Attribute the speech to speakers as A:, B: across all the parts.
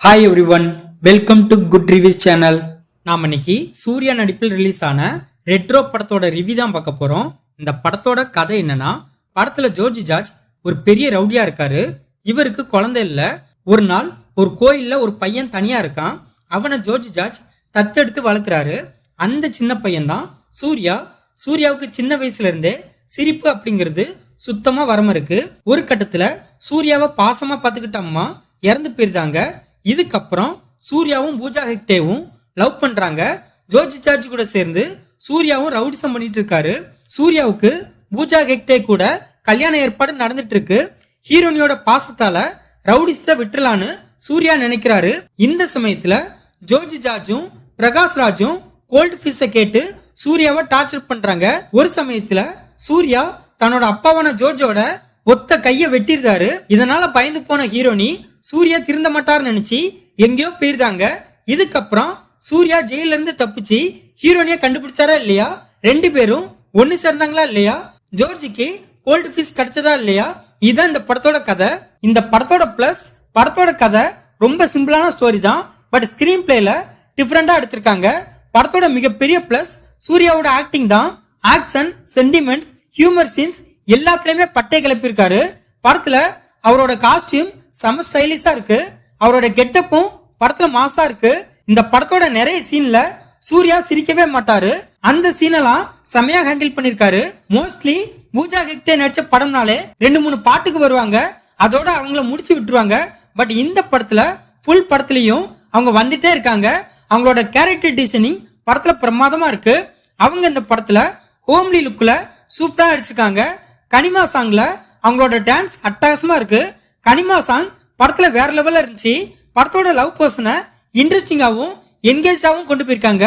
A: Hi every one, welcome to good reviews channel. நாம் இன்னைக்கு சூர்யா நடிப்பில் ரிலீஸ் ஆன ரெட்ரோ படத்தோட ரிவ்யூ தான் பார்க்க போறோம். இந்த படத்தோட கதை என்னன்னா, படத்துல ஜோர்ஜ் ஜார்ஜ் ஒரு பெரிய ரவுடியா இருக்காரு. இவருக்கு குழந்தை இல்ல. ஒரு நாள் ஒரு கோயில்ல ஒரு பையன் தனியா இருக்கான். அவனை ஜோர்ஜ் ஜார்ஜ் தத்தெடுத்து வளர்க்குறாரு. அந்த சின்ன பையன் தான் சூர்யா. சூர்யாவுக்கு சின்ன வயசுல இருந்தே சிரிப்பு அப்படிங்கிறது சுத்தமா வரமா இருக்கு. ஒரு கட்டத்துல சூர்யாவை பாசமா பார்த்துக்கிட்ட அம்மா இறந்து போயிருந்தாங்க. இதுக்கப்புறம் சூர்யாவும் பூஜா ஹெக்டேவும் லவ் பண்றாங்க. ஜோர்ஜ் ஜார்ஜ் கூட சேர்ந்து சூர்யாவும் ரவுடிசம் பண்ணிட்டு இருக்காரு. சூர்யாவுக்கு பூஜா ஹெக்டே கூட கல்யாண ஏற்பாடு நடந்துட்டு இருக்கு. ஹீரோனியோட பாசத்தால ரவுடிசத்தை விட்டுலான்னு சூர்யா நினைக்கிறாரு. இந்த சமயத்துல ஜோர்ஜ் ஜார்ஜும் பிரகாஷ் ராஜும் கோல்டு ஃபிஷ கேட்டு சூர்யாவை டார்ச்சர் பண்றாங்க. ஒரு சமயத்துல சூர்யா தன்னோட அப்பாவான ஜோர்ஜோட ஒத்த கைய வெட்டிருந்தாரு. இதனால பயந்து போன ஹீரோனி சூர்யா திருந்த மாட்டார்னு நினைச்சு எங்கேயோ போயிருந்தாங்க. இதுக்கப்புறம் சூர்யா ஜெயில இருந்து தப்பிச்சு ஹீரோனிய கண்டுபிடிச்சாரா இல்லையா? ரெண்டு பேரும் ஒன்னு சேர்ந்தாங்களா இல்லையா? ஜோர்ஜுக்கு கோல்டு ஃபிஷ் கிடைச்சதா இல்லையா? இதுதான் இந்த படத்தோட கதை. இந்த படத்தோட பிளஸ், படத்தோட கதை ரொம்ப சிம்பிளான ஸ்டோரி தான். பட் ஸ்கிரீன் பிளேல டிஃபரெண்டா எடுத்திருக்காங்க. படத்தோட மிகப்பெரிய பிளஸ் சூர்யாவோட ஆக்டிங் தான். ஆக்ஷன், சென்டிமெண்ட், ஹியூமர் சீன்ஸ் எல்லாத்துலயுமே பட்டை கிளப்பியிருக்காரு. படத்துல அவரோட காஸ்டியூம் செம ஸ்டைலிஷா இருக்கு. அவரோட கெட்டப்பும் படத்துல மாசா இருக்கு. இந்த படத்தோட நிறைய சீன்ல சூர்யா சிரிக்கவே மாட்டாரு. அந்த சீனெல்லாம் செமையா ஹேண்டில் பண்ணிருக்காரு. மோஸ்ட்லி பூஜா ஹெக்டே நடிச்ச படம்னாலே 2-3 பாட்டுக்கு வருவாங்க, அதோட அவங்கள முடிச்சு விட்டுருவாங்க. பட் இந்த படத்துல ஃபுல் படத்துலயும் அவங்க வந்துட்டே இருக்காங்க. அவங்களோட கேரக்டர் டிசைனிங் படத்துல பிரமாதமா இருக்கு. அவங்க இந்த படத்துல ஹோம்லி லுக்ல சூப்பரா அடிச்சிருக்காங்க. கனிமா சாங்ல அவங்களோட டான்ஸ் அட்டகாசமா இருக்கு. கனிமா சாங் படத்துல வேற லெவல்ல இருந்துச்சு. படத்தோட லவ் பர்சனை இன்ட்ரெஸ்டிங்காவும் என்கேஜாவும் கொண்டு போயிருக்காங்க.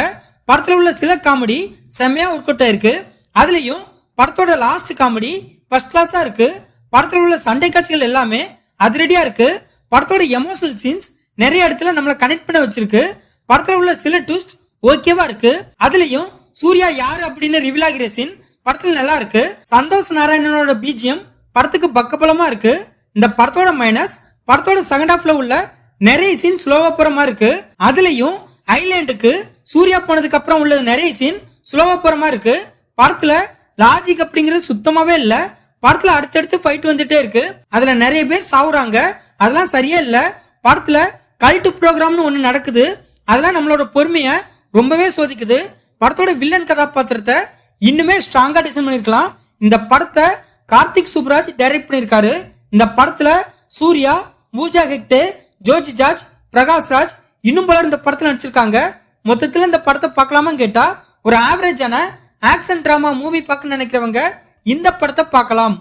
A: படத்துல உள்ள சில காமெடி செம்மையா ஒர்க் அவுட் ஆயிருக்கு. அதுலயும் படத்தோட லாஸ்ட் காமெடி ஃபர்ஸ்ட் கிளாஸா இருக்கு. படத்துல உள்ள சண்டை காட்சிகள் எல்லாமே அதிரடியா இருக்கு. படத்தோட எமோஷனல் சீன்ஸ் நிறைய இடத்துல நம்மளை கனெக்ட் பண்ண வச்சிருக்கு. படத்துல உள்ள சில ட்விஸ்ட் ஓகேவா இருக்கு. அதுலயும் சூர்யா யாரு அப்படின்னு ரிவீல் ஆகிற சீன் படத்துல நல்லா இருக்கு. சந்தோஷ் நாராயணனோட பிஜிஎம் படத்துக்கு பக்கபலமா இருக்கு. இந்த படத்தோட மைனஸ், படத்தோட செகண்ட் ஹாஃப்ல உள்ள நிறைய சீன் ஸ்லோவா போற மாதிரி இருக்கு. அதுலயும் ஐலாண்டுக்கு சூர்யா போனதுக்கு அப்புறம் உள்ள நிறைய சீன் ஸ்லோவா போற மாதிரி இருக்கு. படத்துல லாஜிக் அப்படிங்கிறது சுத்தமாவே இல்ல. படத்துல அடுத்தடுத்து ஃபைட் வந்துட்டே இருக்கு. அதுல நிறைய பேர் சாவுறாங்க. அதெல்லாம் சரியா இல்ல. படத்துல கல்ட் ப்ரோக்ராம்னு ஒண்ணு நடக்குது. அதெல்லாம் நம்மளோட பொறுமைய ரொம்பவே சோதிக்குது. படத்தோட வில்லன் கதாபாத்திரத்தை இன்னுமே ஸ்ட்ராங்கா டிசைன் பண்ணிருக்கலாம். இந்த படத்தை கார்த்திக் சுப்ராஜ் டைரக்ட் பண்ணிருக்காரு. இந்த படத்துல சூர்யா, பூஜா ஹெக்டே, ஜோர்ஜ் ஜார்ஜ், பிரகாஷ் ராஜ் இன்னும் பலர் இந்த படத்துல நடிச்சிருக்காங்க. மொத்தத்துல இந்த படத்தை பார்க்கலாமான்னு கேட்டா, ஒரு ஆவரேஜான ஆக்ஷன் டிராமா மூவி பார்க்க நினைக்கிறவங்க இந்த படத்தை பார்க்கலாம்.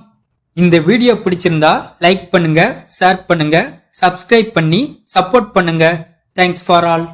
A: இந்த வீடியோ பிடிச்சிருந்தா லைக் பண்ணுங்க, ஷேர் பண்ணுங்க, சப்ஸ்கிரைப் பண்ணி சப்போர்ட் பண்ணுங்க. Thanks for all.